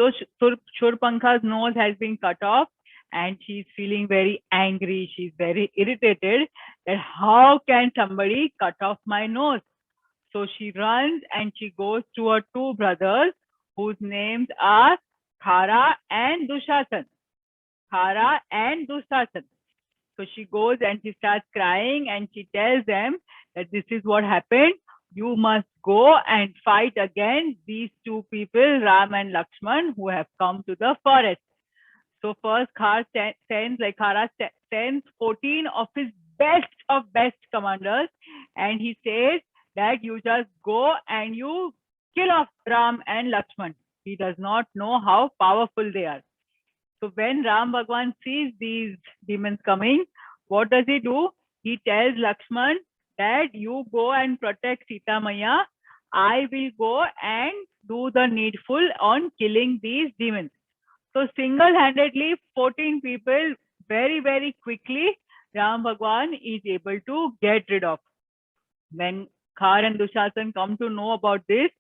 So Shurpankha's nose has been cut off and she's feeling very angry. She's very irritated that how can somebody cut off my nose? So she runs and she goes to her two brothers whose names are Khara and Dushasan. Khara and Dushasan. So she goes and she starts crying and she tells them that this is what happened. You must go and fight against these two people, Ram and Lakshman, who have come to the forest. So first Khara sends 14 of his best commanders and he says that you just go and you kill off Ram and Lakshman. He does not know how powerful they are. So when Ram Bhagwan sees these demons coming, what does he do? He tells Lakshman that you go and protect Sita Maya. I will go and do the needful on killing these demons. So single-handedly, 14 people very quickly, Ram Bhagwan is able to get rid of. When Khar and Dushasan come to know about this,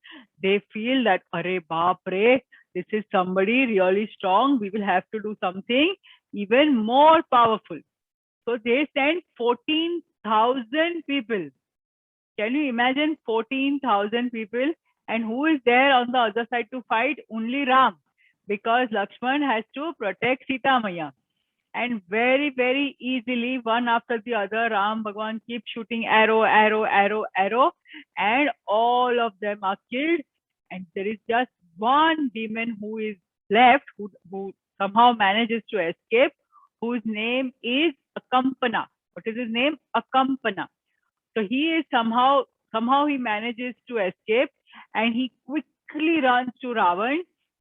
they feel that, Arey baap re, this is somebody really strong. We will have to do something even more powerful. So they sent 14,000 people. Can you imagine 14,000 people? And who is there on the other side to fight? Only Ram. Because Lakshman has to protect Sita Maya. And very easily, one after the other, Ram Bhagwan keeps shooting arrow, and all of them are killed. And there is just one demon who is left, who somehow manages to escape, whose name is Akampana. What is his name? Akampana. So he is somehow he manages to escape, and he quickly runs to Ravan,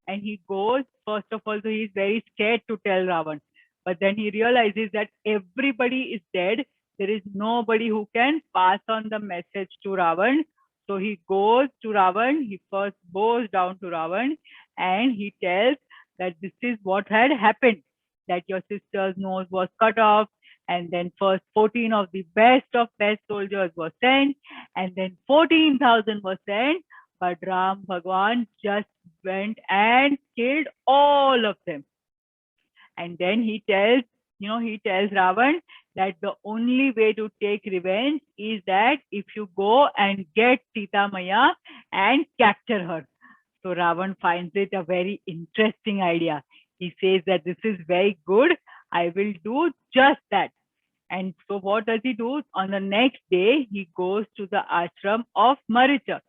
and he goes. First of all, so he's very scared to tell Ravan, but then he realizes that everybody is dead. There is nobody who can pass on the message to Ravan. So he goes to Ravan. He first bows down to Ravan, and he tells that this is what had happened, that your sister's nose was cut off, and then first 14 of the best soldiers were sent, and then 14,000 were sent, but Ram Bhagwan just went and killed all of them. And then he tells Ravan that the only way to take revenge is that if you go and get Sita Maya and capture her. So Ravan finds it a very interesting idea. He says that this is very good. I will do just that. And so what does he do? On the next day, he goes to the ashram of Maricha.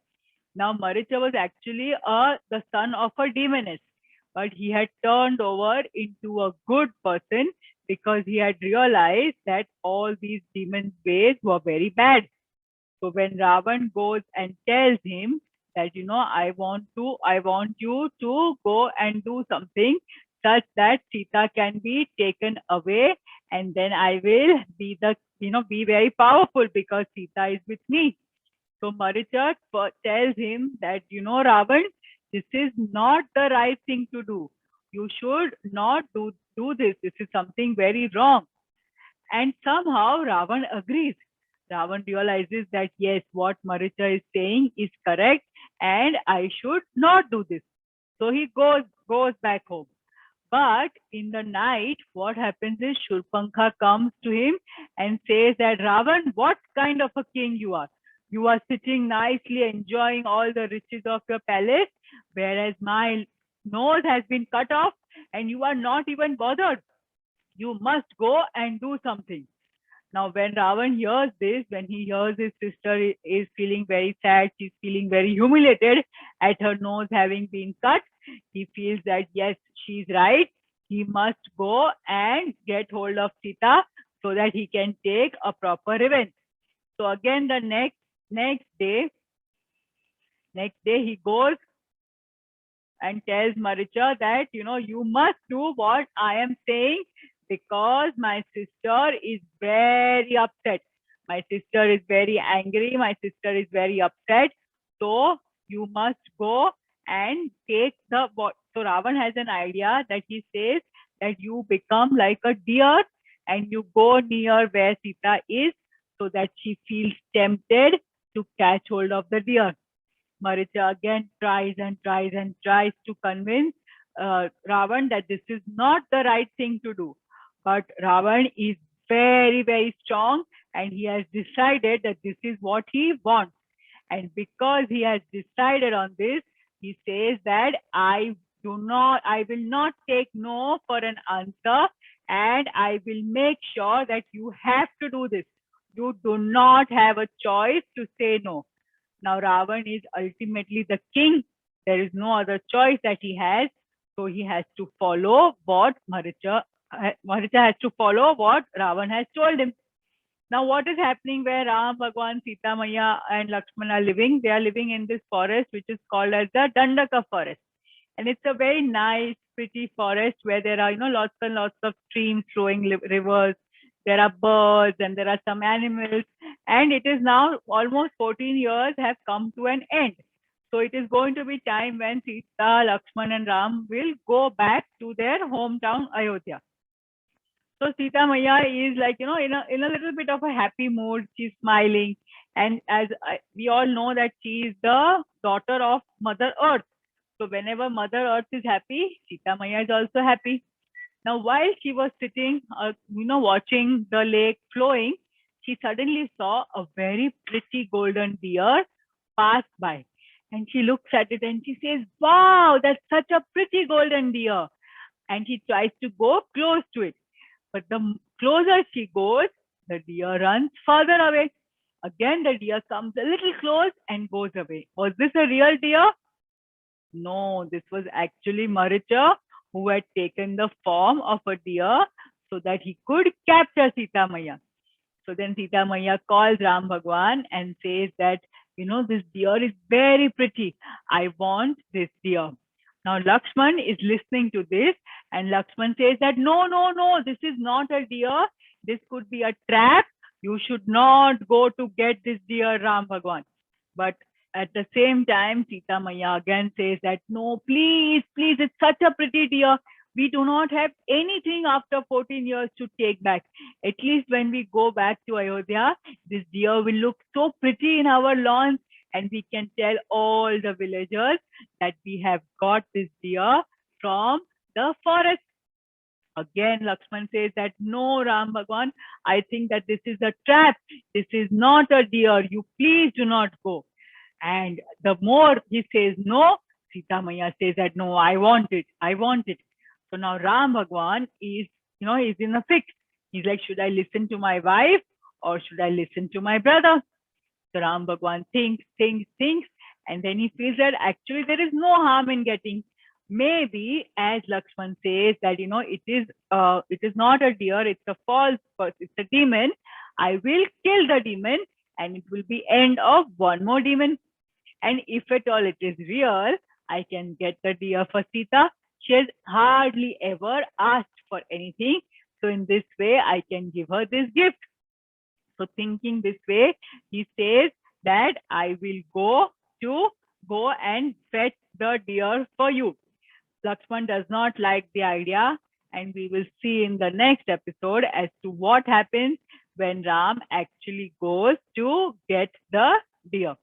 Now, Maricha was actually the son of a demoness, but he had turned over into a good person because he had realized that all these demon ways were very bad. So when Ravan goes and tells him that, I want you to go and do something such that Sita can be taken away, and then I will be be very powerful because Sita is with me. So Maricha tells him that, Ravan, this is not the right thing to do. You should not do this. This is something very wrong. And somehow Ravan agrees. Ravan realizes that yes, what Maricha is saying is correct and I should not do this. So he goes back home. But in the night, what happens is Shurpankha comes to him and says that, Ravan, what kind of a king you are? You are sitting nicely enjoying all the riches of your palace, whereas my nose has been cut off and you are not even bothered. You must go and do something. Now, when Ravan hears this, when he hears his sister is feeling very sad, she's feeling very humiliated at her nose having been cut, he feels that yes, she's right. He must go and get hold of Sita so that he can take a proper revenge. So again, the next day he goes and tells Maricha that, you must do what I am saying because my sister is very upset. My sister is very angry. My sister is very upset. So you must go and take the. So Ravan has an idea that he says that you become like a deer and you go near where Sita is so that she feels tempted to catch hold of the deer. Maricha again tries to convince Ravan that this is not the right thing to do. But Ravan is very, very strong, and he has decided that this is what he wants. And because he has decided on this, he says that I will not take no for an answer, and I will make sure that you have to do this. You do not have a choice to say no. Now, Ravan is ultimately the king. There is no other choice that he has. So he has to follow what Maricha has to follow what Ravan has told him. Now, what is happening where Ram, Bhagwan, Sita Maya, and Lakshman are living? They are living in this forest, which is called as the Dandaka forest. And it's a very nice, pretty forest where there are, lots and lots of streams flowing, rivers. There are birds and there are some animals. And it is now almost 14 years have come to an end. So it is going to be time when Sita, Lakshman, and Ram will go back to their hometown, Ayodhya. So Sita Maya is like, in a little bit of a happy mood. She's smiling. And as we all know that she is the daughter of Mother Earth. So whenever Mother Earth is happy, Sita Maya is also happy. Now, while she was sitting, watching the lake flowing, she suddenly saw a very pretty golden deer pass by. And she looks at it and she says, wow, that's such a pretty golden deer. And she tries to go close to it. But the closer she goes, the deer runs further away. Again, the deer comes a little close and goes away. Was this a real deer? No, this was actually Maricha who had taken the form of a deer so that he could capture Sita Maya. So then Sita Maya calls Ram Bhagwan and says that, this deer is very pretty. I want this deer. Now Lakshman is listening to this, and Lakshman says that no, no, no, this is not a deer. This could be a trap. You should not go to get this deer, Ram Bhagwan. But at the same time, Sita Maya again says that no, please, please, it's such a pretty deer. We do not have anything after 14 years to take back. At least when we go back to Ayodhya, this deer will look so pretty in our lawns, and we can tell all the villagers that we have got this deer from the forest. Again, Lakshman says that no, Ram Bhagwan, I think that this is a trap. This is not a deer. You please do not go. And the more he says no, Sita Maya says that no, I want it. I want it. So now Ram Bhagwan is, is in a fix. He's like, should I listen to my wife or should I listen to my brother? So Ram Bhagwan thinks, and then he feels that actually there is no harm in getting. Maybe, as Lakshman says, that it is not a deer, it's a false, it's a demon. I will kill the demon, and it will be end of one more demon. And if at all it is real, I can get the deer for Sita. She has hardly ever asked for anything. So in this way, I can give her this gift. So thinking this way, he says that I will go and fetch the deer for you. Lakshman does not like the idea, and we will see in the next episode as to what happens when Ram actually goes to get the deer.